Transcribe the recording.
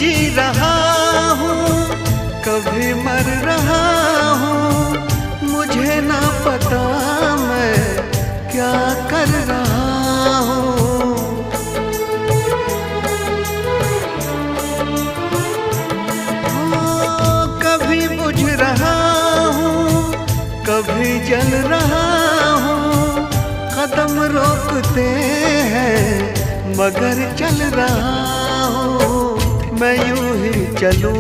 जी रहा हूँ, कभी मर रहा हूँ, मुझे ना पता मैं क्या कर रहा हूँ। कभी बुझ रहा हूँ, कभी जल रहा हूँ, कदम रोकते हैं मगर चल रहा हूँ। मैं यूं ही चलूं